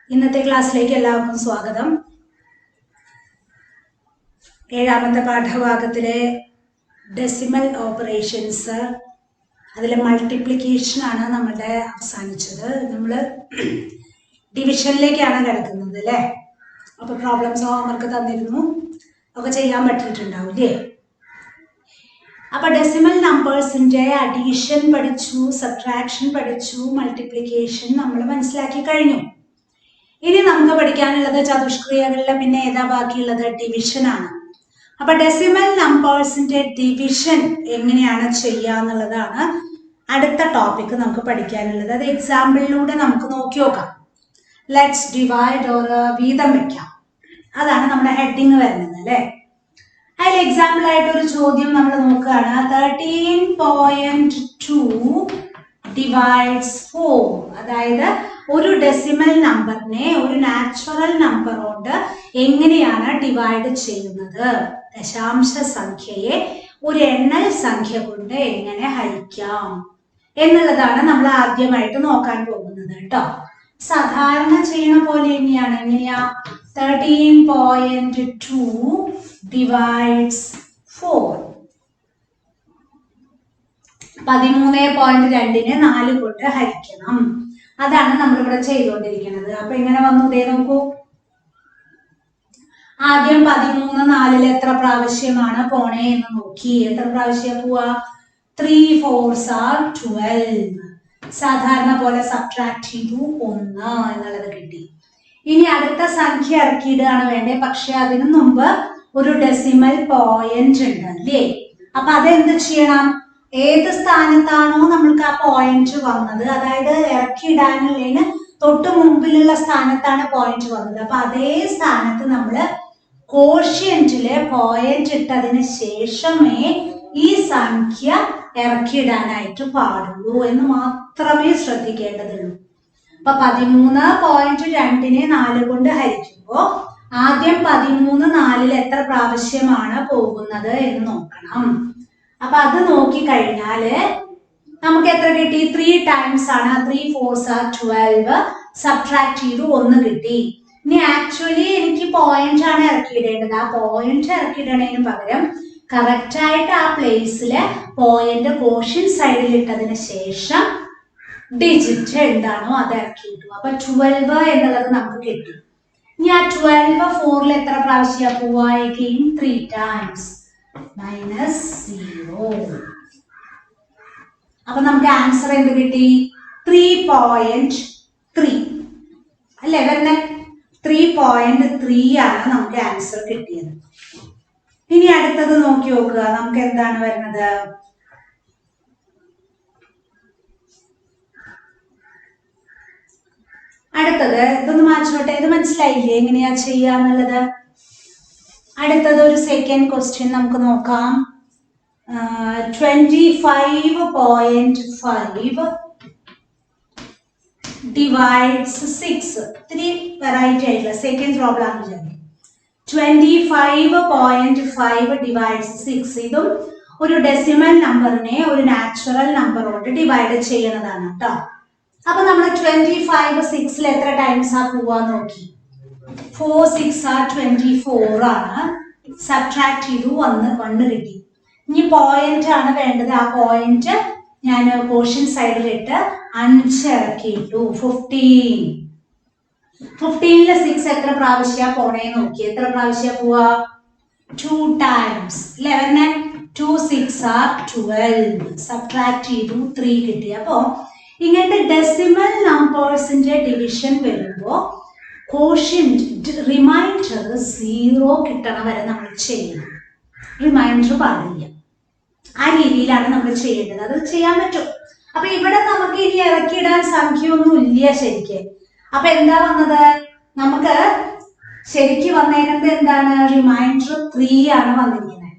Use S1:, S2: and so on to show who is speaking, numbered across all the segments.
S1: ഇന്നത്തെ ക്ലാസ്സിലേക്ക് എല്ലാവർക്കും സ്വാഗതം. ഏഴാമത്തെ പാഠഭാഗത്തിലെ ഡെസിമൽ ഓപ്പറേഷൻസ്, അതിലെ മൾട്ടിപ്ലിക്കേഷൻ ആണ് നമ്മുടെ അവസാനിച്ചത്. നമ്മൾ ഡിവിഷനിലേക്കാണ് കിടക്കുന്നത് അല്ലേ? അപ്പോൾ പ്രോബ്ലംസ് ഹോംവർക്ക് തന്നിരുന്നു, ഒക്കെ ചെയ്യാൻ പറ്റിയിട്ടുണ്ടാവും അല്ലേ? അപ്പോൾ ഡെസിമൽ നമ്പേഴ്സിൻ്റെ അഡീഷൻ പഠിച്ചു, സബ്ട്രാക്ഷൻ പഠിച്ചു, മൾട്ടിപ്ലിക്കേഷൻ നമ്മൾ മനസ്സിലാക്കി കഴിഞ്ഞു. ഇനി നമുക്ക് പഠിക്കാനുള്ളത് ചതുഷ്ക്രിയകളിലെ പിന്നെ ഏതാ ബാക്കിയുള്ളത്? ഡിവിഷൻ ആണ്. അപ്പൊ ഡെസിമൽ നമ്പേഴ്സിന്റെ ഡിവിഷൻ എങ്ങനെയാണ് ചെയ്യുക എന്നുള്ളതാണ് അടുത്ത ടോപ്പിക് നമുക്ക് പഠിക്കാനുള്ളത്. അത് എക്സാമ്പിളിലൂടെ നമുക്ക് നോക്കി നോക്കാം. ലെറ്റ്സ് ഡിവൈഡ് ഓർ വീതം വെക്കാം, അതാണ് നമ്മുടെ ഹെഡിങ് വരുന്നത് അല്ലേ? അതിൽ എക്സാമ്പിൾ ആയിട്ട് ഒരു ചോദ്യം നമ്മൾ നോക്കുകയാണ്. 13.2 ഡിവൈഡ്സ് 4. അതായത് ഒരു ഡെസിമൽ നമ്പറിനെ ഒരു നാച്ചുറൽ നമ്പർ കൊണ്ട് എങ്ങനെയാണ് ഡിവൈഡ് ചെയ്യുന്നത്? ദശാംശ സംഖ്യയെ ഒരു എണ്ണൽ സംഖ്യ കൊണ്ട് എങ്ങനെ ഹരിക്കാം എന്നുള്ളതാണ് നമ്മൾ ആദ്യമായിട്ട് നോക്കാൻ പോകുന്നത് കേട്ടോ. സാധാരണ ചെയ്യണ പോലെ തന്നെയാണ്. എങ്ങനെയാ? 13.2 ഡിവൈഡ്സ് 4. 13.2നെ 4 കൊണ്ട് ഹരിക്കണം. അതാണ് നമ്മളിവിടെ ചെയ്തുകൊണ്ടിരിക്കുന്നത്. അപ്പൊ ഇങ്ങനെ വന്നു, ഇതേ നോക്കൂ. ആദ്യം 13 4 എത്ര പ്രാവശ്യമാണ് പോണേ എന്ന് നോക്കി. എത്ര പ്രാവശ്യം പോവാ? 3 4s are 12. സാധാരണ പോലെ സബ്ട്രാക്ട് ചെയ്തു 1 എന്നുള്ളത് കിട്ടി. ഇനി അടുത്ത സംഖ്യ ഇറക്കിയിടുകയാണ് വേണ്ടേ. പക്ഷെ അതിനു മുമ്പ് ഒരു ഡെസിമൽ പോയിന്റ് ഉണ്ട് അല്ലേ? അപ്പൊ അതെന്ത് ചെയ്യണം? ഏത് സ്ഥാനത്താണോ നമ്മൾക്ക് ആ പോയിന്റ് വന്നത്, അതായത് ഇറക്കിയിടാനുള്ളതിന് തൊട്ട് മുമ്പിലുള്ള സ്ഥാനത്താണ് പോയിന്റ് വന്നത്, അപ്പൊ അതേ സ്ഥാനത്ത് നമ്മൾ കോഷ്യന്റിലെ പോയിന്റ് ഇട്ടതിന് ശേഷമേ ഈ സംഖ്യ ഇറക്കിയിടാനായിട്ട് പാടുള്ളൂ എന്ന് മാത്രമേ ശ്രദ്ധിക്കേണ്ടതുള്ളൂ. അപ്പൊ 13.2നെ 4 കൊണ്ട് ഹരിക്കുമ്പോ ആദ്യം 13 4 എത്ര പ്രാവശ്യമാണ് പോകുന്നത് എന്ന് നോക്കണം. അപ്പൊ അത് നോക്കി കഴിഞ്ഞാല് നമുക്ക് എത്ര കിട്ടി? 3 ടൈംസ് ആണ്. 3 4s are 12. സബ്ട്രാക്ട് ചെയ്തു 1 കിട്ടി. ഇനി ആക്ച്വലി എനിക്ക് പോയിന്റ് ആണ് ഇറക്കിയിടേണ്ടത്. ആ പോയിന്റ് ഇറക്കിയിടണതിന് പകരം കറക്റ്റ് ആയിട്ട് ആ പ്ലേസില് പോയിന്റ് കോഷ്യൻ സൈഡിൽ ഇട്ടതിന് ശേഷം ഡിജിറ്റ് എന്താണോ അത് ഇറക്കിയിട്ടു. അപ്പൊ 12 എന്നുള്ളത് നമുക്ക് കിട്ടി. ഇനി ആ 12 4ൽ എത്ര പ്രാവശ്യം പോവാ? 3 ടൈംസ് -0. അപ്പൊ നമുക്ക് ആൻസർ എന്ത് കിട്ടി? 3.3 അല്ലേ? വരുന്നേ 3.3 ആണ് നമുക്ക് ആൻസർ കിട്ടിയത്. ഇനി അടുത്തത് നോക്കി നോക്കുക. നമുക്ക് എന്താണ് വരുന്നത്? അടുത്തത് ഇതൊന്ന് മാറ്റോട്ടെ. ഇത് മനസ്സിലായില്ലേ എങ്ങനെയാ ചെയ്യാന്നുള്ളത്? അടുത്തത് ഒരു സെക്കൻഡ് ക്വസ്റ്റ്യൻ നമുക്ക് നോക്കാം. 25.5 ഡിവൈഡ്സ് 6. ഇത്തിരി വെറൈറ്റി ആയിട്ടുള്ള സെക്കൻഡ് പ്രോബ്ലം ആണ് വിചാരിക്കും. 25.5 ഡിവൈഡ്സ് 6. ഇതും ഒരു ഡെസിമൽ നമ്പറിനെ ഒരു നാച്ചുറൽ നമ്പറോട് ഡിവൈഡ് ചെയ്യുന്നതാണ് കേട്ടോ. അപ്പൊ നമ്മൾ 25 6ൽ എത്ര ടൈംസ് ആ പോവാ നോക്കി. 4 6 are 24 ആണ്. സബ്ട്രാക്ട് ചെയ്തു 1 കിട്ടി. ഇനി പോയിന്റ് ആണ് വേണ്ടത്. ആ പോയിന്റ് ഞാൻ കോഷ്യൻ സൈഡിലിട്ട് 5 ഇറക്കിയിട്ടു. 15ല് 6 എത്ര പ്രാവശ്യം പോണേ നോക്കി. എത്ര പ്രാവശ്യം പോവാ? 2 ടൈംസ്. 11 2 6 are 12. സബ്ട്രാക്ട് ചെയ്തു 3 കിട്ടി. അപ്പോ ഇങ്ങനത്തെ ഡെസിമൽ നമ്പേഴ്സിന്റെ ഡിവിഷൻ വരുമ്പോ കോഷ്യന്റ് റിമൈൻഡർ 0 കിട്ടണ വരെ നമ്മൾ ചെയ്യണം. റിമൈൻഡർ പാടില്ല. ആ രീതിയിലാണ് നമ്മൾ ചെയ്യേണ്ടത്. അത് ചെയ്യാൻ പറ്റും. അപ്പൊ ഇവിടെ നമുക്ക് ഇനി ഇറക്കിയിടാൻ സംഖ്യയൊന്നും ഇല്ല ശരിക്കും. അപ്പൊ എന്താ വന്നത്? നമുക്ക് ശരിക്കും വന്നേക്കുന്നത് എന്താണ്? റിമൈൻഡർ 3 ആണ് വന്നിരിക്കുന്നത്.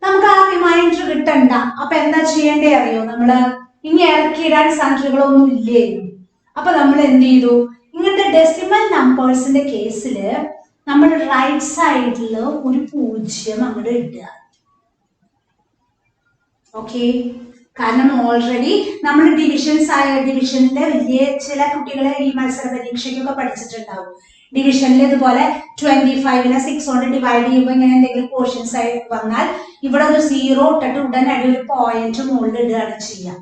S1: നമുക്ക് ആ റിമൈൻഡർ കിട്ടണ്ട. അപ്പൊ എന്താ ചെയ്യേണ്ടേ അറിയോ? നമ്മള് ഇനി ഇറക്കിയിടാൻ സംഖ്യകളൊന്നും ഇല്ലായിരുന്നു. അപ്പൊ നമ്മൾ എന്ത് ചെയ്തു? ഇങ്ങനത്തെ ഡെസിമൽ നമ്പേഴ്സിന്റെ കേസില് നമ്മൾ റൈറ്റ് സൈഡിൽ ഒരു 0 അങ്ങോട്ട് ഇടുക. ഓക്കെ, കാരണം ഓൾറെഡി നമ്മൾ ഡിവിഷനിലെ വലിയ ചില കുട്ടികളെ ഈ മത്സര പരീക്ഷയ്ക്കൊക്കെ പഠിച്ചിട്ടുണ്ടാവും. ഡിവിഷനിൽ ഇതുപോലെ 25നെ 6 കൊണ്ട് ഡിവൈഡ് ചെയ്യുമ്പോൾ ഇങ്ങനെ എന്തെങ്കിലും പോർഷൻസ് ആയി വന്നാൽ ഇവിടെ ഒരു 0 ഇട്ടിട്ട് ഉടനടി ഒരു പോയിന്റ് മുകളിൽ ഇടുകയാണ് ചെയ്യുക,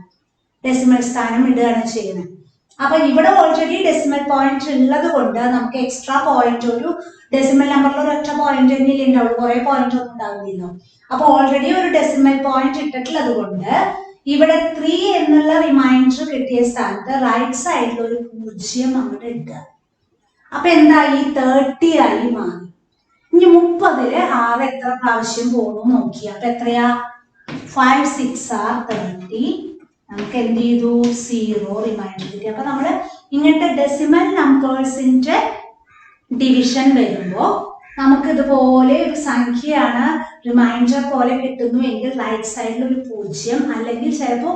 S1: ഡെസിമൽ സ്ഥാനം ഇടുകയാണ് ചെയ്യുന്നത്. അപ്പൊ ഇവിടെ ഓൾറെഡി ഡെസിമൽ പോയിന്റ് ഉള്ളത് കൊണ്ട് നമുക്ക് എക്സ്ട്രാ പോയിന്റ്, ഒരു ഡെസിമൽ നമ്പറിൽ ഒരൊറ്റ പോയിന്റ് തന്നെ ഉണ്ടാവുള്ളൂ, കുറെ പോയിന്റ് ഒന്നും ഉണ്ടാവില്ലല്ലോ. അപ്പൊ ഓൾറെഡി ഒരു ഡെസിമൽ പോയിന്റ് ഇട്ടിട്ടുള്ളത് കൊണ്ട് ഇവിടെ 3 എന്നുള്ള റിമൈൻഡർ കിട്ടിയ സ്ഥാനത്ത് റൈറ്റ് സൈഡിൽ ഒരു 0 അങ്ങോട്ട് ഇടുക. അപ്പൊ എന്തായി? 30 ആയി മാറി. ഇനി 30-ല് 6 എത്ര പ്രാവശ്യം പോകുന്നു നോക്കി. അപ്പൊ എത്രയാ? 5 6 are 30. നമുക്ക് എന്ത് ചെയ്തു? 0 റിമൈൻഡർ കിട്ടി. അപ്പൊ നമ്മള് ഇങ്ങനത്തെ ഡെസിമൽ നമ്പേഴ്സിന്റെ ഡിവിഷൻ വരുമ്പോ നമുക്ക് ഇതുപോലെ ഒരു സംഖ്യയാണ് റിമൈൻഡർ പോലെ കിട്ടുന്നു എങ്കിൽ റൈറ്റ് സൈഡിൽ ഒരു 0, അല്ലെങ്കിൽ ചിലപ്പോ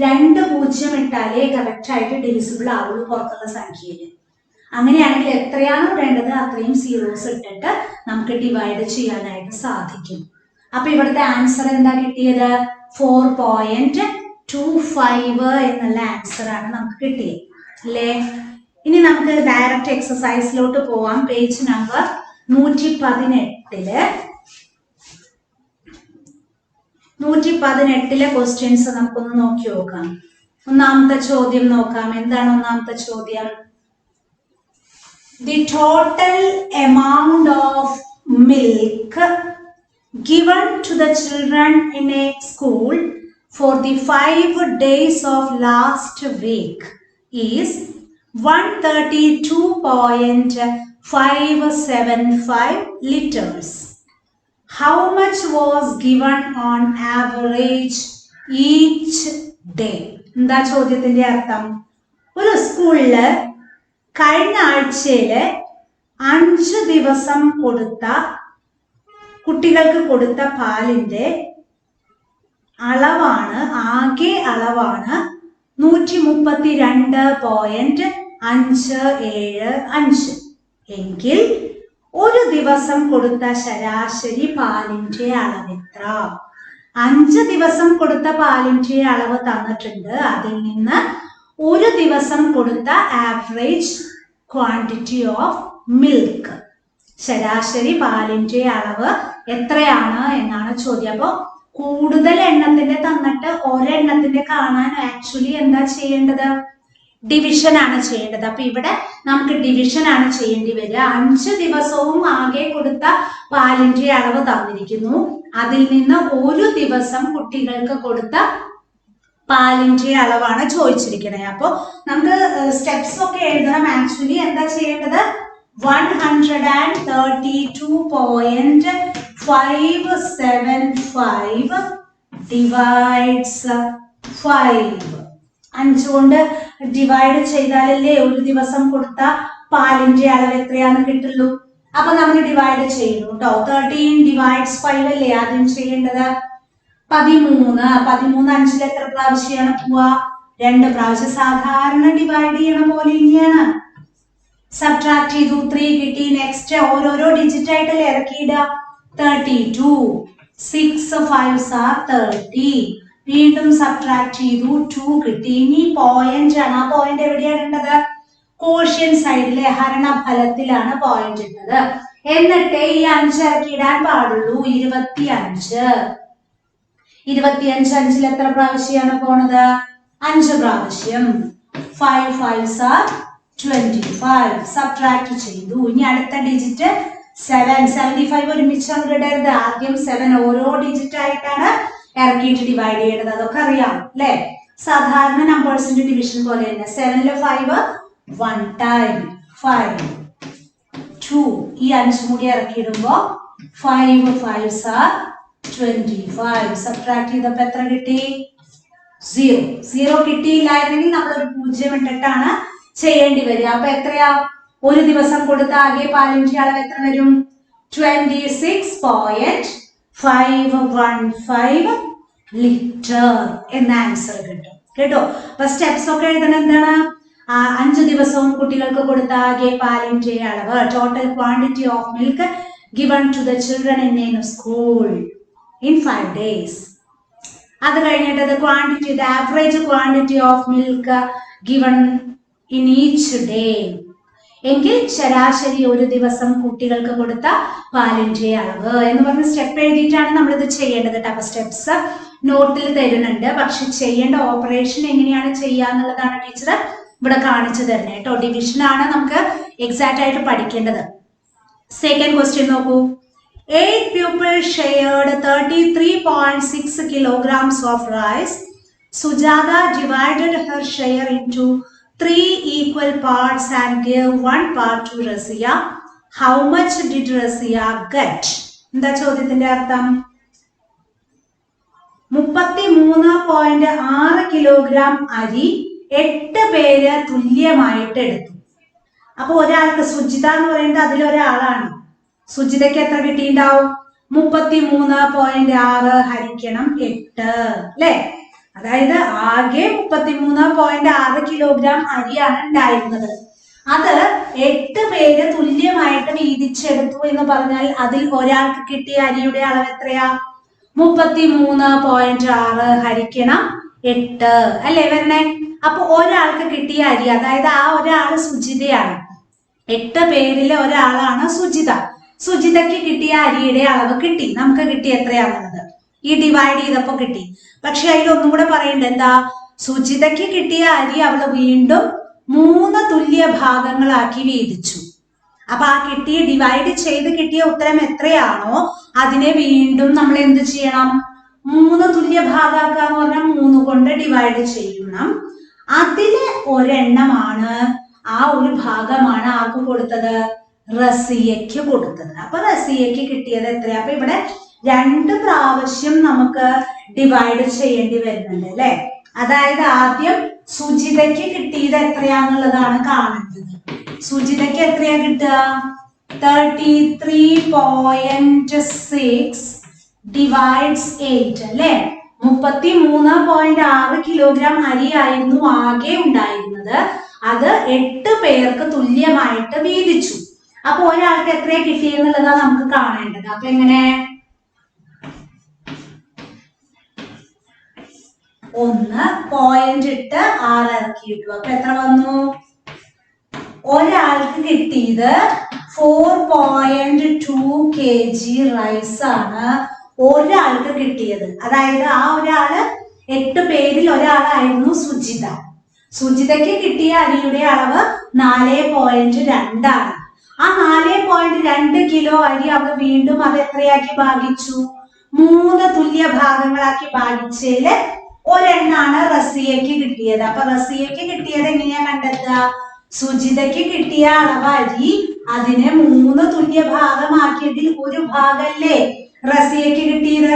S1: 2 0 ഇട്ടാലേ കറക്റ്റ് ആയിട്ട് ഡിവിസിബിൾ ആവുള്ളൂ പുറത്തുള്ള സംഖ്യയിൽ. അങ്ങനെയാണെങ്കിൽ എത്രയാണോ വേണ്ടത് അത്രയും സീറോസ് ഇട്ടിട്ട് നമുക്ക് ഡിവൈഡ് ചെയ്യാനായിട്ട് സാധിക്കും. അപ്പൊ ഇവിടുത്തെ ആൻസർ എന്താ കിട്ടിയത്? 4.25 എന്നുള്ള ആൻസർ ആണ് നമുക്ക് കിട്ടിയത് അല്ലേ? ഇനി നമുക്ക് ഡയറക്റ്റ് എക്സസൈസിലോട്ട് പോവാം. പേജ് നമ്പർ 118 ക്വസ്റ്റ്യൻസ് നമുക്കൊന്ന് നോക്കി നോക്കാം. ഒന്നാമത്തെ ചോദ്യം നോക്കാം. എന്താണ് ഒന്നാമത്തെ ചോദ്യം? The total amount of milk given to the children in a school for the 5 days of last week is 132.575 liters. How much was given on average each day? എന്താ ചോദ്യത്തിന്റെ അർത്ഥം? ഒരു സ്കൂളില് കഴിഞ്ഞ ആഴ്ചയില് 5 ദിവസം കുട്ടികൾക്ക് കൊടുത്ത പാലിന്റെ ആകെ അളവാണ് 132.575 എങ്കിൽ ഒരു ദിവസം കൊടുത്ത ശരാശരി പാലിന്റെ അളവ് എത്ര? 5 ദിവസം കൊടുത്ത പാലിന്റെ അളവ് തന്നിട്ടുണ്ട്. അതിൽ നിന്ന് ഒരു ദിവസം കൊടുത്ത ആവറേജ് ക്വാണ്ടിറ്റി ഓഫ് മിൽക്ക്, ശരാശരി പാലിന്റെ അളവ് എത്രയാണ് എന്നാണ് ചോദ്യം. അപ്പൊ കൂടുതൽ എണ്ണത്തിന്റെ തന്നിട്ട് ഒരെണ്ണത്തിന്റെ കാണാൻ ആക്ച്വലി എന്താ ചെയ്യേണ്ടത്? ഡിവിഷൻ ആണ് ചെയ്യേണ്ടത്. അപ്പൊ ഇവിടെ നമുക്ക് ഡിവിഷൻ ആണ് ചെയ്യേണ്ടി വരിക. 5 ദിവസവും ആകെ കൊടുത്ത പാലിന്റെ അളവ് തന്നിരിക്കുന്നു. അതിൽ നിന്ന് ഒരു ദിവസം കുട്ടികൾക്ക് കൊടുത്ത പാലിന്റെ അളവാണ് ചോദിച്ചിരിക്കുന്നത്. അപ്പൊ നമുക്ക് സ്റ്റെപ്സ് ഒക്കെ എഴുതണം. ആക്ച്വലി എന്താ ചെയ്യേണ്ടത്? 132.575 divides 5. 5 കൊണ്ട് ഡിവൈഡ് ചെയ്താലല്ലേ ഒരു ദിവസം കൊടുത്ത പാലിന്റെ അളവ് എത്രയാണെന്ന് കിട്ടുള്ളൂ. അപ്പൊ നമ്മൾ ഡിവൈഡ് ചെയ്യുന്നു കേട്ടോ. 13 divides 5 അല്ലേ ആദ്യം ചെയ്യേണ്ടത്? 13 5-ൽ എത്ര പ്രാവശ്യമാണ് പോവാ? 2 പ്രാവശ്യം. സാധാരണ ഡിവൈഡ് ചെയ്യണ പോലെ ഇങ്ങനെയാണ്. സബ്ട്രാക്ട് ചെയ്തു, 3 കിട്ടി. നെക്സ്റ്റ് ഓരോരോ ഡിജിറ്റ് ആയിട്ടല്ലേ ഇറക്കിയിടുക. 32 6 5s are 30. വീണ്ടും സബ്ട്രാക്ട് ചെയ്തു, 2 കിട്ടി. ഇനി പോയിന്റ് ആണ്. ആ പോയിന്റ് എവിടെയാണ് ഇട്ടത്? കോഷ്യൻ സൈഡിലെ ഹരണഫലത്തിലാണ് പോയിന്റ് ഇട്ടത്. എന്നിട്ട് ഈ 5 ഇറക്കിയിടാൻ പാടുള്ളൂ. 25 5-ൽ എത്ര പ്രാവശ്യമാണ് പോണത്? 5 പ്രാവശ്യം. 5 5s are 25. സബ്ട്രാക്ട് ചെയ്തു. ഇനി അടുത്ത ഡിജിറ്റ് 7. 75 ഒരുമിച്ച് അങ്ങോട്ട് ഇടരുത്. ആദ്യം 7 ഓരോ ഡിജിറ്റ് ആയിട്ടാണ് ഇറക്കിയിട്ട് ഡിവൈഡ് ചെയ്യേണ്ടത്. അതൊക്കെ അറിയാം അല്ലെ? സാധാരണ നമ്പേഴ്സിന്റെ ഡിവിഷൻ പോലെ തന്നെ. 7-ല് 5 1 ടൈം 5 2. ഈ 5 കൂടി ഇറക്കിയിടുമ്പോ 5 5s are 25. സബ്ട്രാക്ട് ചെയ്തപ്പോ എത്ര കിട്ടി? 0 കിട്ടിയില്ലായിരുന്നെങ്കിൽ നമ്മൾ ഒരു 0 ഇട്ടിട്ടാണ് ചെയ്യേണ്ടി വരിക. അപ്പൊ എത്രയാ? ഒരു ദിവസം കൊടുത്ത ആകെ പാലിന്റെ അളവ് എത്ര വരും? 26.515 ലിറ്റർ എന്ന ആൻസർ കിട്ടും കേട്ടോ. അപ്പൊ സ്റ്റെപ്സ് ഒക്കെ എഴുതണം. എന്താണ്? 5 ദിവസവും കുട്ടികൾക്ക് കൊടുത്ത ആകെ പാലിന്റെ അളവ്, total quantity of milk given to the children in a school in 5 days. അത് കഴിഞ്ഞിട്ട് quantity, the average quantity of milk given in each day. എങ്കിൽ ശരാശരി ഒരു ദിവസം കുട്ടികൾക്ക് കൊടുത്ത പാലിന്റെ അളവ് എന്ന് പറഞ്ഞ സ്റ്റെപ്പ് എഴുതിയിട്ടാണ് നമ്മൾ ഇത് ചെയ്യേണ്ടത്. അപ്പൊ സ്റ്റെപ്സ് നോട്ടിൽ തരുന്നുണ്ട്, പക്ഷെ ചെയ്യേണ്ട ഓപ്പറേഷൻ എങ്ങനെയാണ് ചെയ്യാന്നുള്ളതാണ് ടീച്ചർ ഇവിടെ കാണിച്ചു തരുന്നത് കേട്ടോ. ഡിവിഷൻ ആണ് നമുക്ക് എക്സാക്റ്റ് ആയിട്ട് പഠിക്കേണ്ടത്. സെക്കൻഡ് ക്വസ്റ്റ്യൻ നോക്കൂ. 8 pupils shared 33.6 kilograms of rice. Sujata divided her share into 3 equal parts and gave 1 part to Razia. How much did Razia get? എന്താ ചോദ്യത്തിന്റെ അർത്ഥം? 33.6 കിലോഗ്രാം അരി 8 പേര് തുല്യമായിട്ട് എടുത്തു. അപ്പൊ ഒരാൾക്ക്, സുജിത എന്ന് പറയുന്നത് അതിലൊരാളാണ്, സുജിതയ്ക്ക് എത്ര കിട്ടിയിട്ടുണ്ടാവും? 33.6 ഹരിക്കണം 8 അല്ലെ? അതായത് ആകെ 33.6 കിലോഗ്രാം അരിയാണ് ഉണ്ടായിരുന്നത്. അത് 8 പേര് തുല്യമായിട്ട് വീതിച്ചെടുത്തു എന്ന് പറഞ്ഞാൽ അതിൽ ഒരാൾക്ക് കിട്ടിയ അരിയുടെ അളവ് എത്രയാ? 33.6 ഹരിക്കണം 8 അല്ലേ വരണേ? അപ്പൊ ഒരാൾക്ക് കിട്ടിയ അരി, അതായത് ആ ഒരാള് സുജിതയാണ്. 8 പേരിലെ ഒരാളാണ് സുജിത. സുജിതയ്ക്ക് കിട്ടിയ അരിയുടെ അളവ് കിട്ടി. നമുക്ക് കിട്ടിയ എത്രയാണെന്നുള്ളത് ഈ ഡിവൈഡ് ചെയ്തപ്പോ കിട്ടി. പക്ഷെ അതിൽ ഒന്നും കൂടെ പറയണ്ട, എന്താ? സുജിതയ്ക്ക് കിട്ടിയ അരി അവള് വീണ്ടും 3 തുല്യ ഭാഗങ്ങളാക്കി വീതിച്ചു. അപ്പൊ ആ കിട്ടിയ ഡിവൈഡ് ചെയ്ത് കിട്ടിയ ഉത്തരം എത്രയാണോ അതിനെ വീണ്ടും നമ്മൾ എന്ത് ചെയ്യണം? 3 തുല്യ ഭാഗമാക്കുക എന്ന് പറഞ്ഞാൽ 3 കൊണ്ട് ഡിവൈഡ് ചെയ്യണം. അതിലെ ഒരെണ്ണമാണ്, ആ ഒരു ഭാഗമാണ് ആർക്ക് കൊടുത്തത്? റസിയയ്ക്ക് കൊടുത്തത്. അപ്പൊ റസിയയ്ക്ക് കിട്ടിയത് എത്രയാ? അപ്പൊ ഇവിടെ 2 പ്രാവശ്യം നമുക്ക് ഡിവൈഡ് ചെയ്യേണ്ടി വരുന്നുണ്ട് അല്ലെ? അതായത് ആദ്യം സുജിതയ്ക്ക് കിട്ടിയത് എത്രയാന്നുള്ളതാണ് കാണേണ്ടത്. സുജിതയ്ക്ക് എത്രയാ കിട്ടുക? 33.6 ഡിവൈഡ്സ് 8 അല്ലെ? 33.6 കിലോഗ്രാം അരി ആയിരുന്നു ആകെ ഉണ്ടായിരുന്നത്. അത് 8 പേർക്ക് തുല്യമായിട്ട് വീതിച്ചു. അപ്പൊ ഒരാൾക്ക് എത്രയാ കിട്ടിയെന്നുള്ളതാണ് നമുക്ക് കാണേണ്ടത്. അപ്പൊ എങ്ങനെ? 1 പോയിന്റ് ഇട്ട് 6 ഇറക്കിയിട്ടു. അപ്പൊ എത്ര വന്നു? ഒരാൾക്ക് കിട്ടിയത് 4.2 kg റൈസ് ആണ് ഒരാൾക്ക് കിട്ടിയത്. അതായത് ആ ഒരാള് 8 പേരിൽ ഒരാളായിരുന്നു സുജിത. സുജിതയ്ക്ക് കിട്ടിയ അരിയുടെ അളവ് 4.2 ആണ്. ആ 4.2 കിലോ അരി അവൾ വീണ്ടും അത് എത്രയാക്കി ഭാഗിച്ചു? 3 തുല്യ ഭാഗങ്ങളാക്കി ഭാഗിച്ചതില് ഒരെണ്ണാണ് റസിയയ്ക്ക് കിട്ടിയത്. അപ്പൊ റസിയയ്ക്ക് കിട്ടിയത് എങ്ങനെയാ കണ്ടെത്തുക? സുജിതയ്ക്ക് കിട്ടിയ അളവ് അരി അതിനെ 3 തുല്യ ഭാഗമാക്കിയതിൽ ഒരു ഭാഗല്ലേ റസിയയ്ക്ക് കിട്ടിയത്.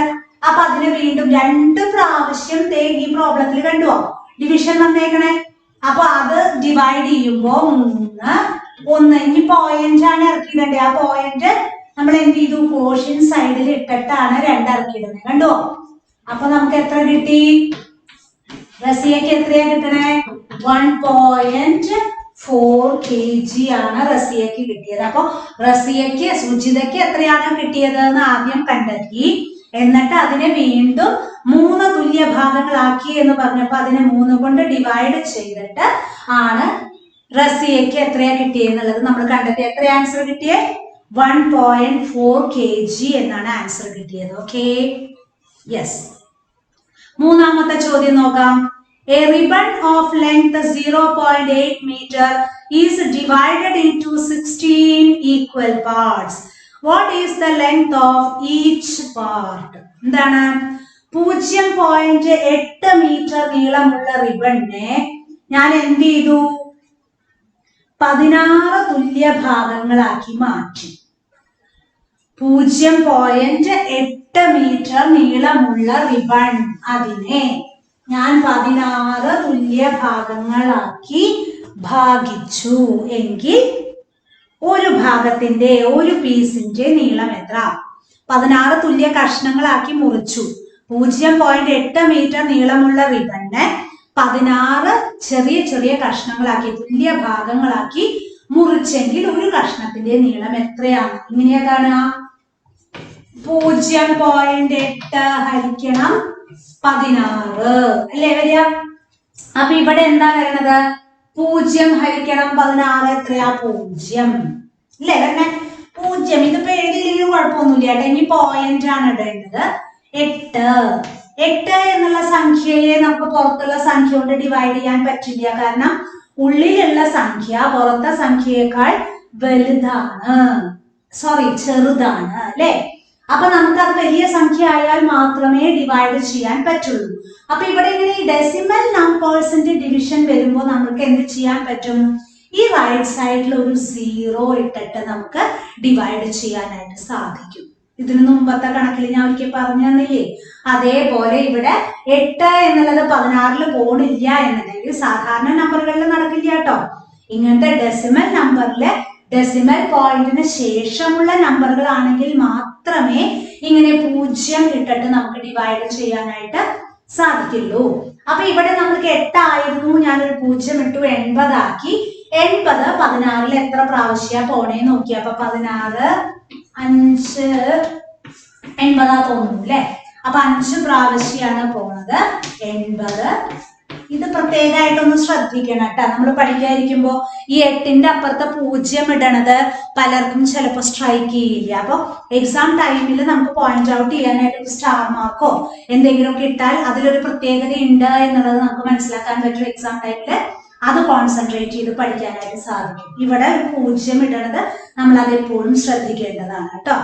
S1: അപ്പൊ അതിനെ വീണ്ടും 2 പ്രാവശ്യം ഈ പ്രോബ്ലത്തിൽ കണ്ടുവോ ഡിവിഷൻ വന്നേക്കണേ. അപ്പൊ അത് ഡിവൈഡ് ചെയ്യുമ്പോ 3 1 ഇനി പോയിന്റ് ആണ് ഇറക്കിയിടണ്ടേ. ആ പോയിന്റ് നമ്മൾ എന്ത് ചെയ്തു? പോർഷൻ സൈഡിൽ ഇട്ടിട്ടാണ് 2 ഇറക്കിയിടുന്നത്. കണ്ടോ? അപ്പൊ നമുക്ക് എത്ര കിട്ടി? റസിയയ്ക്ക് എത്രയാ കിട്ടണേ? 1.4 kg ആണ് റസിയയ്ക്ക് കിട്ടിയത്. അപ്പൊ റസിയയ്ക്ക്, സുജിതയ്ക്ക് എത്രയാണ് കിട്ടിയത് എന്ന് ആദ്യം കണ്ടെത്തി. എന്നിട്ട് അതിനെ വീണ്ടും 3 തുല്യ ഭാഗങ്ങളാക്കി എന്ന് പറഞ്ഞപ്പോ അതിനെ 3 കൊണ്ട് ഡിവൈഡ് ചെയ്തിട്ട് ആണ് റസിയയ്ക്ക് എത്രയാ കിട്ടിയെന്നുള്ളത് നമ്മൾ കണ്ടെത്തി. എത്ര ആൻസർ കിട്ടിയേ? 1.4 kg എന്നാണ് ആൻസർ കിട്ടിയത്. Okay, yes. മൂന്നാമത്തെ ചോദ്യം നോക്കാം. A ribbon of length 0.8 meter is divided into 16 equal parts. What is the length of each part? എന്താണ്? 0.8 മീറ്റർ നീളമുള്ള റിബണിനെ ഞാൻ എന്ത് ചെയ്തു? 16 തുല്യ ഭാഗങ്ങളാക്കി മാറ്റി. 0.8 മീറ്റർ നീളമുള്ള റിബൺ അതിനെ ഞാൻ 16 തുല്യ ഭാഗങ്ങളാക്കി ഭാഗിച്ചു. എങ്കിൽ ഒരു ഭാഗത്തിന്റെ, ഒരു പീസിന്റെ നീളം എത്ര? 16 തുല്യ കഷ്ണങ്ങളാക്കി മുറിച്ചു. 0.8 മീറ്റർ നീളമുള്ള റിബണിനെ 16 ചെറിയ ചെറിയ കഷ്ണങ്ങളാക്കി, തുല്യ ഭാഗങ്ങളാക്കി മുറിച്ചെങ്കിൽ ഒരു കഷ്ണത്തിന്റെ നീളം എത്രയാണ്? ഇങ്ങനെയാ കാണുക. 0.8 ഹരിക്കണം 16 അല്ലേ വരിക. അപ്പൊ ഇവിടെ എന്താ വരണത്? 0 ഹരിക്കണം 16 എത്രയാ? 0 അല്ലേ വരണേ? 0. ഇതിപ്പോ എഴുതിയില്ലെങ്കിലും കുഴപ്പമൊന്നുമില്ല കേട്ടോ. ഇനി പോയിന്റ് ആണ് ഇടേണ്ടത്. 8 എന്നുള്ള സംഖ്യയെ നമുക്ക് പുറത്തുള്ള സംഖ്യ കൊണ്ട് ഡിവൈഡ് ചെയ്യാൻ പറ്റില്ല. കാരണം ഉള്ളിലുള്ള സംഖ്യ പുറത്തെ സംഖ്യയേക്കാൾ വലുതാണ്, ചെറുതാണ് അല്ലെ. അപ്പൊ നമുക്ക് അത് വലിയ സംഖ്യ ആയാൽ മാത്രമേ ഡിവൈഡ് ചെയ്യാൻ പറ്റുള്ളൂ. അപ്പൊ ഇവിടെ ഇങ്ങനെ ഈ ഡെസിമൽ നമ്പേഴ്സിന്റെ ഡിവിഷൻ വരുമ്പോൾ നമുക്ക് എന്ത് ചെയ്യാൻ പറ്റും? ഈ റൈറ്റ് സൈഡിൽ ഒരു 0 ഇട്ടിട്ട് നമുക്ക് ഡിവൈഡ് ചെയ്യാനായിട്ട് സാധിക്കും. ഇതിനു മുമ്പത്തെ കണക്കിൽ ഞാൻ ഒരിക്കൽ പറഞ്ഞു തന്നില്ലേ? അതേപോലെ ഇവിടെ 8 എന്നുള്ളത് 16 പോണില്ല എന്നുണ്ടെങ്കിൽ സാധാരണ നമ്പറുകളിൽ നടക്കില്ല കേട്ടോ. ഇങ്ങനത്തെ ഡെസിമൽ നമ്പറിലെ ഡെസിമൽ പോയിന്റിന് ശേഷമുള്ള നമ്പറുകൾ ആണെങ്കിൽ മാത്രമേ ഇങ്ങനെ 0 ഇട്ടിട്ട് നമുക്ക് ഡിവൈഡ് ചെയ്യാനായിട്ട് സാധിക്കുള്ളൂ. അപ്പൊ ഇവിടെ നമുക്ക് 8 ആയിരുന്നു, ഞാനൊരു 0 ഇട്ടു, 80 ആക്കി. 80 16 എത്ര പ്രാവശ്യം പോണേ നോക്കി. അപ്പൊ 16 5 80 തോന്നുന്നു അല്ലെ. അപ്പൊ 5 പ്രാവശ്യമാണ് പോണത് 80. ഇത് പ്രത്യേകമായിട്ടൊന്ന് ശ്രദ്ധിക്കണം കേട്ടോ. നമ്മൾ പഠിക്കാതിരിക്കുമ്പോ ഈ 8ന്റെ അപ്പുറത്തെ 0 ഇടണത് പലർക്കും ചിലപ്പോൾ സ്ട്രൈക്ക് ചെയ്യില്ല. അപ്പൊ എക്സാം ടൈമിൽ നമുക്ക് പോയിന്റ് ഔട്ട് ചെയ്യാനായിട്ട് സ്റ്റാർ മാർക്കോ എന്തെങ്കിലുമൊക്കെ ഇട്ടാൽ അതിലൊരു പ്രത്യേകത ഉണ്ട് എന്നുള്ളത് നമുക്ക് മനസ്സിലാക്കാൻ പറ്റും. എക്സാം ടൈമില് അത് കോൺസെൻട്രേറ്റ് ചെയ്ത് പഠിക്കാനായിട്ട് സാധിക്കും. ഇവിടെ 0 ഇടണത് നമ്മൾ അത് എപ്പോഴും ശ്രദ്ധിക്കേണ്ടതാണ് കേട്ടോ.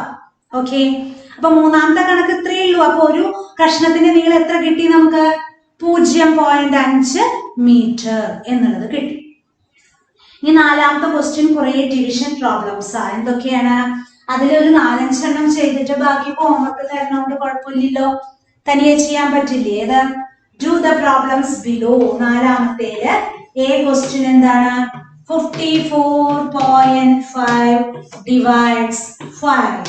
S1: ഓക്കെ, അപ്പൊ മൂന്നാമത്തെ കണക്ക് ഇത്രയേ ഉള്ളൂ. അപ്പൊ ഒരു കഷ്ണത്തിന്റെ നീളം എത്ര കിട്ടി? നമുക്ക് 0.5 മീറ്റർ എന്നുള്ളത് കിട്ടി. ഇനി നാലാമത്തെ ക്വസ്റ്റ്യൻ കുറെ ഡിവിഷൻ പ്രോബ്ലംസ് ആ. എന്തൊക്കെയാണ്? അതിലൊരു 4-5 എണ്ണം ചെയ്തിട്ട് ബാക്കി ഹോംവർക്ക് തരണോണ്ട് കുഴപ്പമില്ലല്ലോ, തനിയെ ചെയ്യാൻ പറ്റില്ലേ? ഏത്? Do the problems below. നാലാമത്തേല് എ ക്വസ്റ്റ്യൻ എന്താണ്? 54.5 ഡിവൈഡ്സ് 5.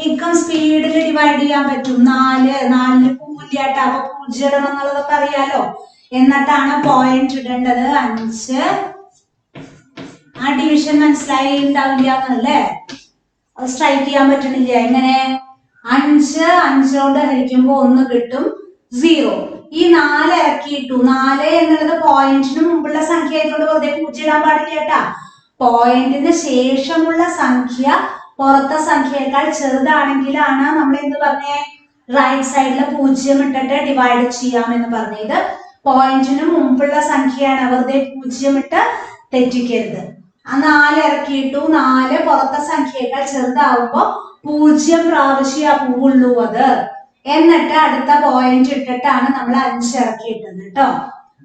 S1: ഇക്കം സ്പീഡിൽ ഡിവൈഡ് ചെയ്യാൻ പറ്റും. 4 പൂജ്യാട്ട. അപ്പൊ 0 ഇടണം എന്നുള്ളതൊക്കെ അറിയാലോ. എന്നിട്ടാണ് പോയിന്റ് ഇടേണ്ടത്. 5. ആ ഡിവിഷൻ മനസ്സിലായി ഉണ്ടാവില്ല എന്നല്ലേ? അത് സ്ട്രൈക്ക് ചെയ്യാൻ പറ്റണില്ല. എങ്ങനെ? 5 5 ഹരിക്കുമ്പോ 1 കിട്ടും, 0. ഈ 4 ഇറക്കിയിട്ടു. 4 എന്നുള്ളത് പോയിന്റിന് മുമ്പുള്ള സംഖ്യ ആയതുകൊണ്ട് വെറുതെ 0 ഇടാൻ പാടില്ല കേട്ടാ. പോയിന്റിന് ശേഷമുള്ള സംഖ്യ പുറത്തെ സംഖ്യയേക്കാൾ ചെറുതാണെങ്കിലാണ് നമ്മൾ എന്ത് പറഞ്ഞേ? റൈറ്റ് സൈഡിൽ 0 ഇട്ടിട്ട് ഡിവൈഡ് ചെയ്യാമെന്ന് പറഞ്ഞത്. പോയിന്റിന് മുമ്പുള്ള സംഖ്യയാണ്, വെറുതെ 0 ഇട്ട് തെറ്റിക്കരുത്. ആ 4 ഇറക്കിയിട്ടു. 4 പുറത്തെ സംഖ്യയേക്കാൾ ചെറുതാവുമ്പോ 0 പ്രാവശ്യം പോവുള്ളൂ അത്. എന്നിട്ട് അടുത്ത പോയിന്റ് ഇട്ടിട്ടാണ് നമ്മൾ 5 ഇറക്കിയിട്ടത് കേട്ടോ.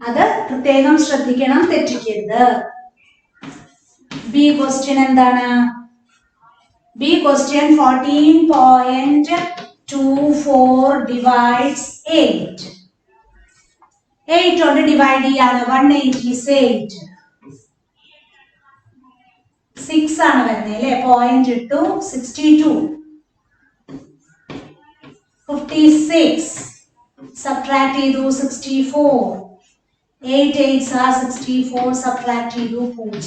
S1: അത് പ്രത്യേകം ശ്രദ്ധിക്കണം, തെറ്റിക്കരുത്. ബി ക്വസ്റ്റ്യൻ എന്താണ്? B question 14.24 divides 8. 8 കൊണ്ട് ഡിവൈഡ് ചെയ്യാണ്. 180 is 8. 6 ആണ് വരുന്നത് അല്ലെ. പോയിന്റ് ഇട്ടു. 62. 56. സബ്ട്രാക്ട് ചെയ്തു. 64. 8 8s are 64. സബ്ട്രാക്ട് ചെയ്തു.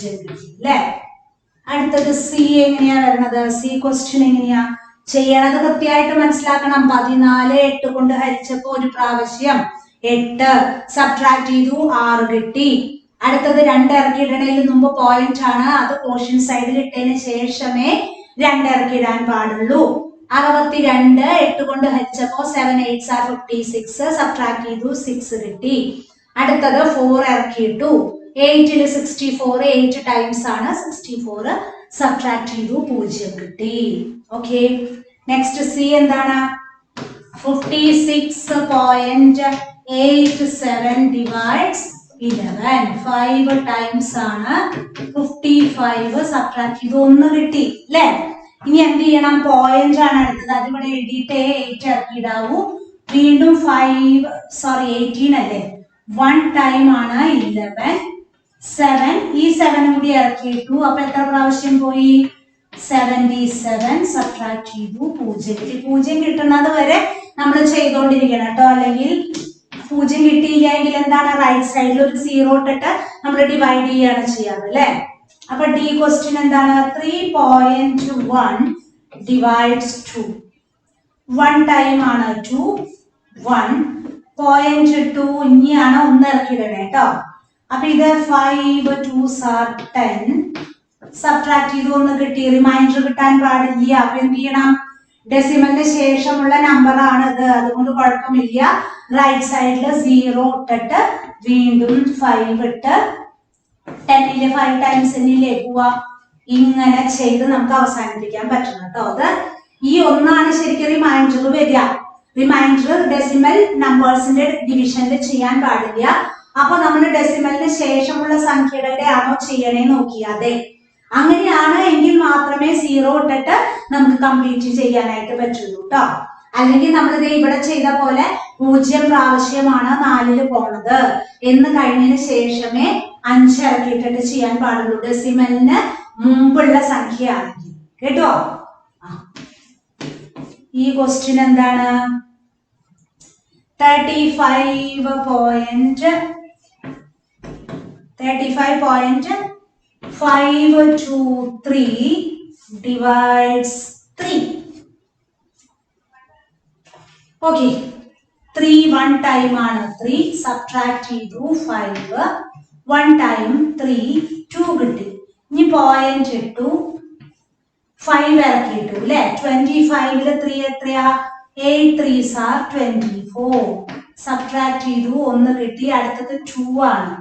S1: 0 അല്ലെ. അടുത്തത് സി എങ്ങനെയാ വരുന്നത്? സി ക്വസ്റ്റ്യൻ എങ്ങനെയാ ചെയ്യണത്? കൃത്യമായിട്ട് മനസ്സിലാക്കണം. 14 8 കൊണ്ട് ഹരിച്ചപ്പോ ഒരു പ്രാവശ്യം 8 സബ്ട്രാക്ട് ചെയ്തു, 6 കിട്ടി. അടുത്തത് 2 ഇറക്കിയിടണതിന് മുമ്പ് പോയിന്റ് ആണ്, അത് പോർഷൻ സൈഡിൽ ഇട്ടതിന് ശേഷമേ 2 ഇറക്കിയിടാൻ പാടുള്ളൂ. 62 8 കൊണ്ട് ഹരിച്ചപ്പോ 7 8s are 56. സബ്ട്രാക്ട് ചെയ്തു, 6 കിട്ടി. അടുത്തത് 4 ഇറക്കിയിട്ടു. 8ൽ 64 8 ടൈംസ് ആണ്. 64 സബ്ട്രാക്ട് ചെയ്തു, 0 കിട്ടി. ഓക്കെ, നെക്സ്റ്റ് സി എന്താണ്? 56.87 ഡിവൈഡ്സ് 11. 5 ടൈംസ് ആണ്. 55 സബ്ട്രാക്ട് ചെയ്തു, 1 കിട്ടി അല്ലേ. ഇനി എന്ത് ചെയ്യണം? പോയിന്റ് ആണ് അടുത്തത്. അതിവിടെ എഴുതിയിട്ടേ 8 ഇറക്കിയിടാവൂ. വീണ്ടും 18 അല്ലേ. 1 ടൈം ആണ് 11. 7 ഈ 7 കൂടി ഇറക്കിയിട്ടു. അപ്പൊ എത്ര പ്രാവശ്യം പോയി? 77 സബ്ട്രാക്ട് ചെയ്തു, 0 കിട്ടി. 0 കിട്ടുന്നത് വരെ നമ്മൾ ചെയ്തോണ്ടിരിക്കണം കേട്ടോ. അല്ലെങ്കിൽ 0 കിട്ടിയില്ലെങ്കിൽ എന്താണ്? റൈറ്റ് സൈഡിൽ ഒരു 0 ഇട്ടിട്ട് നമ്മൾ ഡിവൈഡ് ചെയ്യാണ് ചെയ്യാറ് അല്ലെ. അപ്പൊ ഡി ക്വസ്റ്റ്യൻ എന്താണ്? 3.1 ഡിവൈഡ്സ് 2. 1 ടൈം ആണ് 2. 1.2 ഇനിയാണ് 1 ഇറക്കിയിടണേ കേട്ടോ. അപ്പൊ ഇത് 5 2s are 10. സബ്ട്രാക്ട് ചെയ്ത് 1 കിട്ടി. റിമൈൻഡർ കിട്ടാൻ പാടില്ല. അപ്പൊ എന്ത് ചെയ്യണം? ഡെസിമലിന് ശേഷമുള്ള നമ്പർ ആണ് ഇത്, അതുകൊണ്ട് കുഴപ്പമില്ല. റൈറ്റ് സൈഡിൽ 0 ഇട്ടിട്ട് വീണ്ടും 5 ഇട്ട് 10ലെ 5 ടൈംസ് എന്നില്ലേ പോവാ. ഇങ്ങനെ ചെയ്ത് നമുക്ക് അവസാനിപ്പിക്കാൻ പറ്റണം കേട്ടോ. അത് ഈ 1 ശരിക്കും റിമൈൻഡർ വരിക. റിമൈൻഡർ ഡെസിമൽ നമ്പേഴ്സിന്റെ ഡിവിഷനിൽ ചെയ്യാൻ പാടില്ല. അപ്പൊ നമ്മൾ ഡെസിമലിന് ശേഷമുള്ള സംഖ്യകളുടെ ആണോ ചെയ്യണേ നോക്കി. അതെ, അങ്ങനെയാണ് എങ്കിൽ മാത്രമേ 0 ഇട്ടിട്ട് നമുക്ക് കംപ്ലീറ്റ് ചെയ്യാനായിട്ട് പറ്റുള്ളൂ കേട്ടോ. അല്ലെങ്കിൽ നമ്മളിത് ഇവിടെ ചെയ്ത പോലെ 0 പ്രാവശ്യമാണ് 4 പോണത് എന്ന് കഴിഞ്ഞതിന് ശേഷമേ 5 ഇറക്കിയിട്ടിട്ട് ചെയ്യാൻ പാടുള്ളൂ, ഡെസിമലിന് മുമ്പുള്ള സംഖ്യ ആണെങ്കിൽ കേട്ടോ. ഈ ക്വസ്റ്റ്യൻ എന്താണ്? 35.523 divides 3. ഓക്കെ, 3 1 ടൈം ആണ് 3, സബ്ട്രാക്ട് ചെയ്തു 5, 1 ടൈം 3 2 കിട്ടി. ഇനി പോയിന്റ് ഇട്ടു 5 ഇറക്കിയിട്ടു അല്ലെ. 25ല് 3 എത്രയാ? 8 3s are 24. സബ്ട്രാക്ട് ചെയ്തു 1 കിട്ടി. അടുത്തത് 2 ആണ്.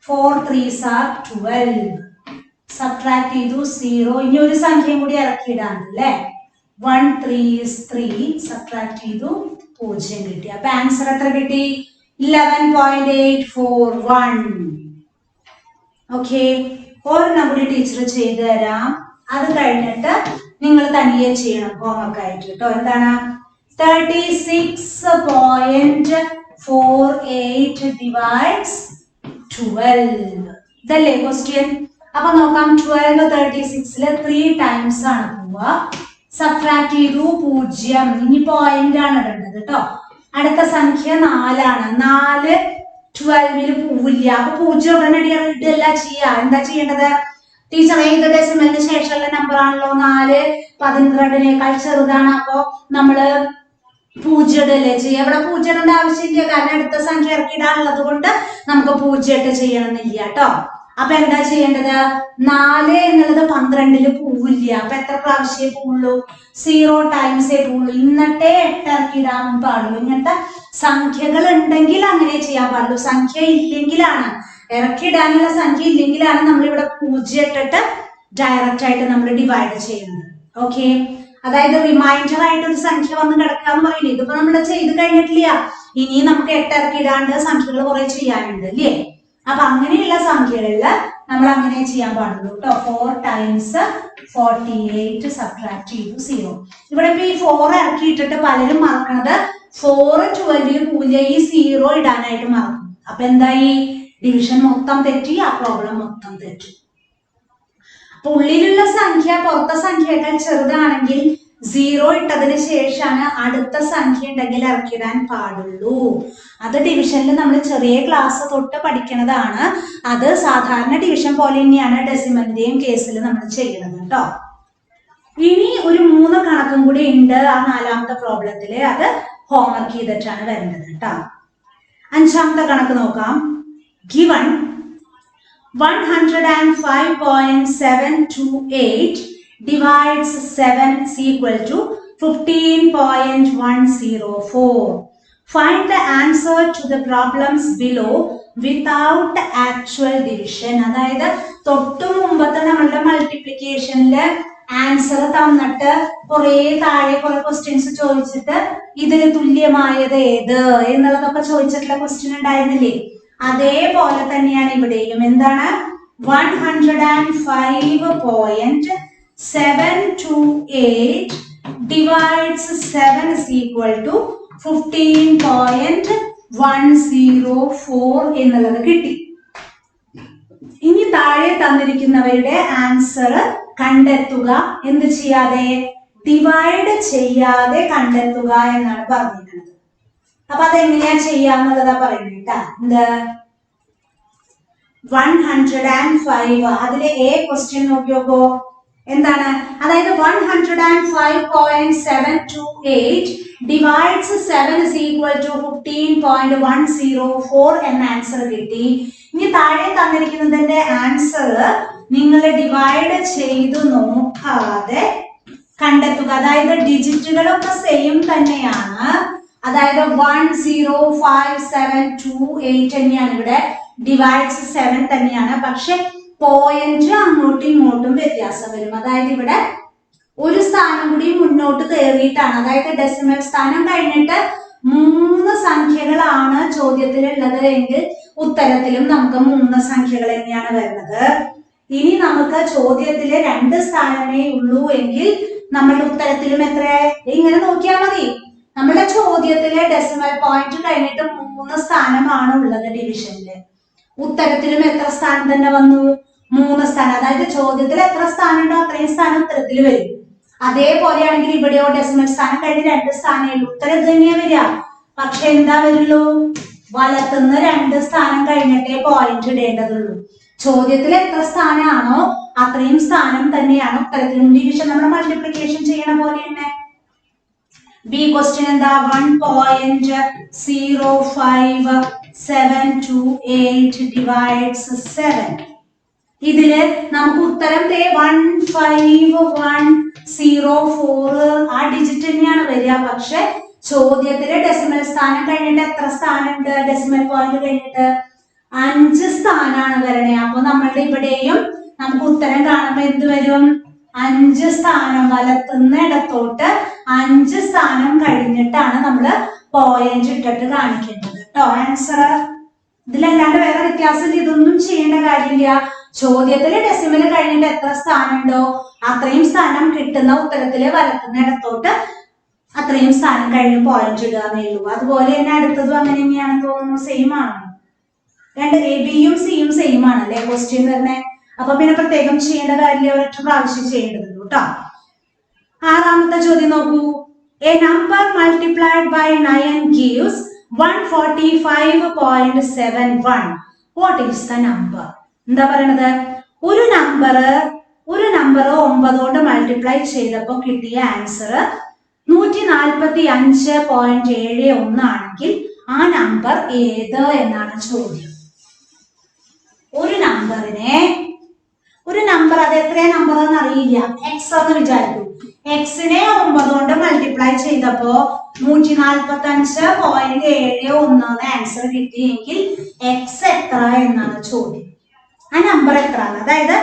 S1: 4 3s are 12. സബ്ട്രാക്ട് ചെയ്തു 0. ഇനി ഒരു സംഖ്യയും കൂടി ഇറക്കിയിടാണ് അല്ലെ. 1 3 is 3. സബ്ട്രാക്ട് ചെയ്തു 0 കിട്ടി. അപ്പൊ ആൻസർ എത്ര കിട്ടി? 11.841. ഓക്കെ, ഒരെണ്ണം കൂടി ടീച്ചർ ചെയ്തു തരാം. അത് കഴിഞ്ഞിട്ട് നിങ്ങൾ തനിയെ ചെയ്യണം ഹോംവർക്ക് ആയിട്ട് കേട്ടോ. എന്താണ്? 36.48 divides 12. ഇതല്ലേ ക്വസ്റ്റ്യൻ? അപ്പൊ നോക്കാം. 12 36ല് 3 ടൈംസ് ആണ് പോവുക. സബ്ട്രാക്ട് ചെയ്തു 0. ഇനി പോയിന്റ് ആണ് ഇടേണ്ടത് കേട്ടോ. അടുത്ത സംഖ്യ 4 ആണ്. 4 12ല് പോവില്ല. അപ്പൊ 0 ഉടനടി ഇടല്ല ചെയ്യാ. എന്താ ചെയ്യേണ്ടത്? ടീച്ചർ ഏത് ഡെസിമലിന് ശേഷമുള്ള നമ്പർ ആണല്ലോ? 4 12നേക്കാൾ ചെറുതാണ്. അപ്പൊ നമ്മള് 0 ഇടല്ലേ ചെയ്യുക. ഇവിടെ 0 ഇടേണ്ട ആവശ്യമില്ല, കാരണം അടുത്ത സംഖ്യ ഇറക്കിയിടാനുള്ളത് കൊണ്ട് നമുക്ക് 0 ഇട്ട് ചെയ്യണമെന്നില്ല കേട്ടോ. അപ്പൊ എന്താ ചെയ്യേണ്ടത്? 4 എന്നുള്ളത് 12ല് പോവില്ല. അപ്പൊ എത്ര പ്രാവശ്യമേ പോവുള്ളൂ? 0 ടൈംസേ പോവുള്ളൂ. ഇന്നത്തെ 8 ഇറക്കിയിടാൻ പാടുള്ളൂ. ഇങ്ങനത്തെ സംഖ്യകൾ ഉണ്ടെങ്കിൽ അങ്ങനെ ചെയ്യാൻ പാടുള്ളൂ. സംഖ്യ ഇല്ലെങ്കിലാണ്, ഇറക്കിയിടാനുള്ള സംഖ്യ ഇല്ലെങ്കിലാണ് നമ്മളിവിടെ 0 ഇട്ടിട്ട് ഡയറക്റ്റ് ആയിട്ട് നമ്മൾ ഡിവൈഡ് ചെയ്യുന്നത്. ഓക്കെ, അതായത് റിമൈൻഡർ ആയിട്ട് ഒരു സംഖ്യ വന്ന് കിടക്കാന്ന് പറയില്ലേ. ഇതിപ്പോ നമ്മൾ ചെയ്ത് കഴിഞ്ഞിട്ടില്ല. ഇനി നമുക്ക് 8 ഇറക്കിയിടാണ്ട് സംഖ്യകൾ കുറെ ചെയ്യാനുണ്ട് അല്ലേ. അപ്പൊ അങ്ങനെയുള്ള സംഖ്യകളില് നമ്മൾ അങ്ങനെ ചെയ്യാൻ പാടുള്ളൂ കേട്ടോ. 4 ടൈംസ് 48 സബ്ട്രാക്ട് ചെയ്തു 0. ഇവിടെ ഇപ്പൊ ഈ 4 ഇറക്കിയിട്ടിട്ട് പലരും മറക്കണത് 4 12ല് പോവില്ല, ഈ 0 ഇടാനായിട്ട് മറക്കും. അപ്പൊ എന്തായി? ഡിവിഷൻ മൊത്തം തെറ്റി, ആ പ്രോബ്ലം മൊത്തം തെറ്റി. അപ്പൊ ഉള്ളിലുള്ള സംഖ്യ പുറത്തെ സംഖ്യയേക്കാൾ ചെറുതാണെങ്കിൽ 0 ഇട്ടതിന് ശേഷമാണ് അടുത്ത സംഖ്യ ഉണ്ടെങ്കിൽ ഇറക്കിടാൻ പാടുള്ളൂ. അത് ഡിവിഷനിൽ നമ്മൾ ചെറിയ ക്ലാസ് തൊട്ട് പഠിക്കുന്നതാണ്. അത് സാധാരണ ഡിവിഷൻ പോലെ തന്നെയാണ് ഡെസിമലിന്റെയും കേസിൽ നമ്മൾ ചെയ്യുന്നത് കേട്ടോ. ഇനി ഒരു 3 കണക്കും കൂടി ഉണ്ട് ആ 4ാമത്തെ പ്രോബ്ലത്തില്. അത് ഹോംവർക്ക് ചെയ്തിട്ടാണ് വരുന്നത് കേട്ടോ. 5ാമത്തെ കണക്ക് നോക്കാം. Given 105.728 divides 7 is equal to 15.104. Find the answer to the problems below without actual division. അതായത് തൊട്ടു മുമ്പത്തെ നമ്മളുടെ മൾട്ടിപ്ലിക്കേഷനില് ആൻസർ തന്നിട്ട് കുറെ താഴെ കുറെ ക്വസ്റ്റ്യൻസ് ചോദിച്ചിട്ട് ഇതിന് തുല്യമായത് ഏത് എന്നുള്ളതൊക്കെ ചോദിച്ചിട്ടുള്ള ക്വസ്റ്റ്യൻ ഉണ്ടായിരുന്നില്ലേ. അതേപോലെ തന്നെയാണ് ഇവിടെയും. എന്താണ്? 105.728 divides 7 is equal to 15.104 എന്നുള്ളത് കിട്ടി. ഇനി താഴെ തന്നിരിക്കുന്നവയുടെ ആൻസർ കണ്ടെത്തുക. എന്ത് ചെയ്യാതെ? ഡിവൈഡ് ചെയ്യാതെ കണ്ടെത്തുക എന്നാണ് പറഞ്ഞിരിക്കുന്നത്. അപ്പൊ അതെങ്ങനെയാ ചെയ്യാന്നുള്ളതാ പറയുന്നത് കേട്ടാ. എന്ത്? 105 അതിലെ എ ക്വസ്റ്റ്യൻ നോക്കിയോക്കോ. എന്താണ്? അതായത് 105.728 ഡിവൈഡ്സ് 7 is equal to 15.104 എന്ന ആൻസർ കിട്ടി. ഇനി താഴെ തന്നിരിക്കുന്നതിന്റെ ആൻസർ നിങ്ങൾ ഡിവൈഡ് ചെയ്തു നോക്കാതെ കണ്ടെത്തുക. അതായത് ഡിജിറ്റുകളൊക്കെ സെയിം തന്നെയാണ്. അതായത് 105.728 തന്നെയാണ് ഇവിടെ, ഡിവൈഡ്സ് 7 തന്നെയാണ്. പക്ഷെ പോയിന്റ് അങ്ങോട്ടും ഇങ്ങോട്ടും വ്യത്യാസം വരും. അതായത് ഇവിടെ ഒരു സ്ഥാനം കൂടി മുന്നോട്ട് കയറിയിട്ടാണ്. അതായത് ഡെസിമൽ സ്ഥാനം കഴിഞ്ഞിട്ട് 3 സംഖ്യകളാണ് ചോദ്യത്തിലുള്ളത് എങ്കിൽ ഉത്തരത്തിലും നമുക്ക് 3 സംഖ്യകൾ തന്നെയാണ് വരുന്നത്. ഇനി നമുക്ക് ചോദ്യത്തില് 2 സ്ഥാനമേ ഉള്ളൂ എങ്കിൽ നമ്മളുടെ ഉത്തരത്തിലും എത്ര? ഇങ്ങനെ നോക്കിയാൽ മതി. നമ്മുടെ ചോദ്യത്തിലെ ഡെസിമൽ പോയിന്റ് കഴിഞ്ഞിട്ട് 3 സ്ഥാനമാണ് ഉള്ളത് ഡിവിഷനില്. ഉത്തരത്തിലും എത്ര സ്ഥാനം തന്നെ വന്നു? 3 സ്ഥാനം. അതായത് ചോദ്യത്തിൽ എത്ര സ്ഥാനം ഉണ്ടോ അത്രയും സ്ഥാനം ഉത്തരത്തിൽ വരും. അതേപോലെയാണെങ്കിൽ ഇവിടെയോ ഡെസിമൽ സ്ഥാനം കഴിഞ്ഞ് 2 സ്ഥാനമേ ഉള്ളൂ, ഉത്തരം ഇത് തന്നെയാ വരിക. പക്ഷെ എന്താ വരുള്ളൂ? വലത്തുനിന്ന് 2 സ്ഥാനം കഴിഞ്ഞിട്ടേ പോയിന്റ് ഇടേണ്ടതുള്ളൂ. ചോദ്യത്തിൽ എത്ര സ്ഥാനമാണോ അത്രയും സ്ഥാനം തന്നെയാണ് ഉത്തരത്തിലും. ഡിവിഷൻ നമ്മൾ മൾട്ടിപ്ലിക്കേഷൻ ചെയ്യണ പോലെ തന്നെ. ബി ക്വസ്റ്റ്യൻ എന്താ? 1.05728 ഡിവൈഡ്സ് 7. ഇതില് നമുക്ക് ഉത്തരം 15104 ആ ഡിജിറ്റ് തന്നെയാണ് വരിക. പക്ഷെ ചോദ്യത്തിലെ ഡെസിമൽ സ്ഥാനം കഴിഞ്ഞിട്ട് എത്ര സ്ഥാനം ഉണ്ട്? ഡെസിമൽ പോയിന്റ് കഴിഞ്ഞിട്ട് 5 സ്ഥാനമാണ് വരണേ. അപ്പൊ നമ്മളുടെ ഇവിടെയും നമുക്ക് ഉത്തരം കാണുമ്പോ എന്ത് വരും? 5 സ്ഥാനം, വലത്തുനിന്ന് ഇടത്തോട്ട് 5 സ്ഥാനം കഴിഞ്ഞിട്ടാണ് നമ്മള് പോയിന്റ് ഇട്ടിട്ട് കാണിക്കേണ്ടത് കേട്ടോ. ആൻസർ ഇതിലല്ലാണ്ട് വേറെ വ്യത്യാസം ഇതൊന്നും ചെയ്യേണ്ട കാര്യമില്ല. ചോദ്യത്തില് ഡെസിമൽ കഴിഞ്ഞിട്ട് എത്ര സ്ഥാനം ഉണ്ടോ അത്രയും സ്ഥാനം കിട്ടുന്ന ഉത്തരത്തില് വലത്തുനിന്ന് ഇടത്തോട്ട് അത്രയും സ്ഥാനം കഴിഞ്ഞ് പോയിന്റ് ഇടുക എന്നേ ഉള്ളൂ. അതുപോലെ തന്നെ അടുത്തതും അങ്ങനെ തന്നെയാണെന്ന് തോന്നുന്നു. സെയിം ആണോ? രണ്ട് എ ബിയും സിയും സെയിം ആണല്ലേ ക്വസ്റ്റ്യൻ തന്നെ. അപ്പൊ പിന്നെ പ്രത്യേകം ചെയ്യേണ്ട കാര്യം ഒരൊറ്റ പ്രാവശ്യം ചെയ്യേണ്ടതുള്ളൂ കേട്ടോ. 6ാമത്തെ ചോദ്യം നോക്കൂ. A number multiplied by 9 gives 145.71. What is the number? എന്താ പറയണത്? ഒരു നമ്പർ 9 കൊണ്ട് മൾട്ടിപ്ലൈ ചെയ്തപ്പോ കിട്ടിയ ആൻസർ 145.71 ആണെങ്കിൽ ആ നമ്പർ ഏത് എന്നാണ് ചോദ്യം. ഒരു നമ്പർ അത് എത്രയാ നമ്പർ എന്ന് അറിയില്ല, എക്സ് എന്ന് വിചാരിക്കും. എക്സിനെ 9 കൊണ്ട് മൾട്ടിപ്ലൈ ചെയ്തപ്പോ 145.71 ആൻസർ കിട്ടിയെങ്കിൽ എക്സ് എത്ര എന്നാണ് ചോദ്യം. ആ നമ്പർ എത്രയാണ്? അതായത്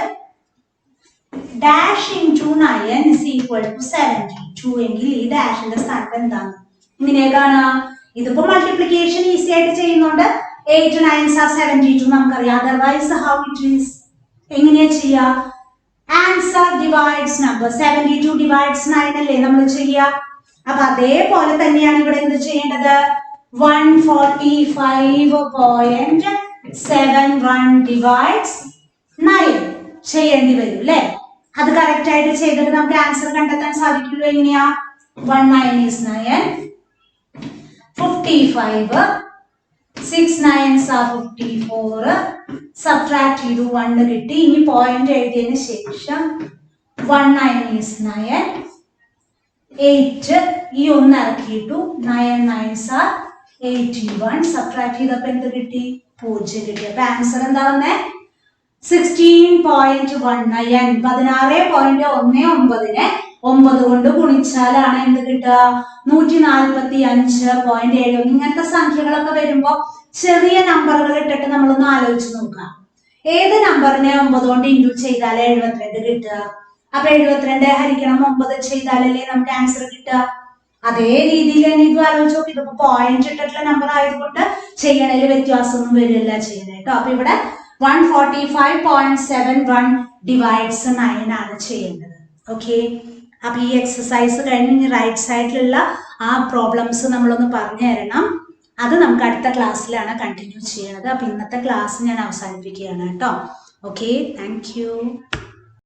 S1: dash into 9 is equal to 72 എങ്കിൽ ഈ ഡാഷിന്റെ സ്ഥാനത്ത് എന്താണ്? ഇങ്ങനെ കാണാം. ഇതിപ്പോ മൾട്ടിപ്ലിക്കേഷൻ ഈസി ആയിട്ട് ചെയ്യുന്നോണ്ട് 8 9s are 72 നമുക്കറിയാം. Otherwise how it is? എങ്ങനെയാ ചെയ്യാ? Answer divides number. 72 ഡിവൈഡ്സ് 9 അല്ലേ നമ്മൾ ചെയ്യാ. അപ്പൊ അതേപോലെ തന്നെയാണ് ഇവിടെ എന്ത് ചെയ്യേണ്ടത്? 145.71 ഡിവൈഡ്സ് 9 ചെയ്യേണ്ടി വരും അല്ലേ. അത് കറക്റ്റ് ആയിട്ട് ചെയ്തിട്ട് നമുക്ക് ആൻസർ കണ്ടെത്താൻ സാധിക്കുള്ളൂ. എങ്ങനെയാ? 1 9 is 9, 55, 6 9s are 54, സബ്ട്രാക്ട് ചെയ്തു 1 കിട്ടി. ഇനി പോയിന്റ് എഴുതിയതിന് ശേഷം 1 9 is 9, 8 ഈ 1 ഇറക്കിയിട്ടു 9 9s are 81, സബ്ട്രാക്ട് ചെയ്തപ്പോ എന്ത് കിട്ടി? 0 കിട്ടി. അപ്പൊ ആൻസർ എന്താ വന്നേ? 16.19. 16.19നെ 9 കൊണ്ട് ഗുണിച്ചാലാണ് എന്ത് കിട്ടുക? 145.7. ഇങ്ങനത്തെ സംഖ്യകളൊക്കെ വരുമ്പോ ചെറിയ നമ്പറുകൾ ഇട്ടിട്ട് നമ്മളൊന്ന് ആലോചിച്ച് നോക്കാം. ഏത് നമ്പറിനെ 9 കൊണ്ട് ഇൻഡ്യൂ ചെയ്താലേ 72 കിട്ടുക? അപ്പൊ 72 ഹരിക്കണം 9 ചെയ്താലല്ലേ നമുക്ക് ആൻസർ കിട്ടുക. അതേ രീതിയിൽ തന്നെ ഇത് ആലോചിച്ച് നോക്കി. ഇതിപ്പോ പോയിന്റ് ഇട്ടിട്ടുള്ള നമ്പർ ആയതുകൊണ്ട് ചെയ്യണതിൽ വ്യത്യാസമൊന്നും വരില്ല ചെയ്യണേ കേട്ടോ. അപ്പൊ ഇവിടെ 145.71 ഡിവൈഡ്സ് 9 ആണ് ചെയ്യേണ്ടത്. ഓക്കെ. അപ്പൊ ഈ എക്സസൈസ് കഴിഞ്ഞ് റൈറ്റ് സൈഡിലുള്ള ആ പ്രോബ്ലംസ് നമ്മളൊന്ന് പറഞ്ഞു തരണം. അത് നമുക്ക് അടുത്ത ക്ലാസ്സിലാണ് കണ്ടിന്യൂ ചെയ്യണത്. അപ്പൊ ഇന്നത്തെ ക്ലാസ് ഞാൻ അവസാനിപ്പിക്കുകയാണ് കേട്ടോ. Okay, thank you.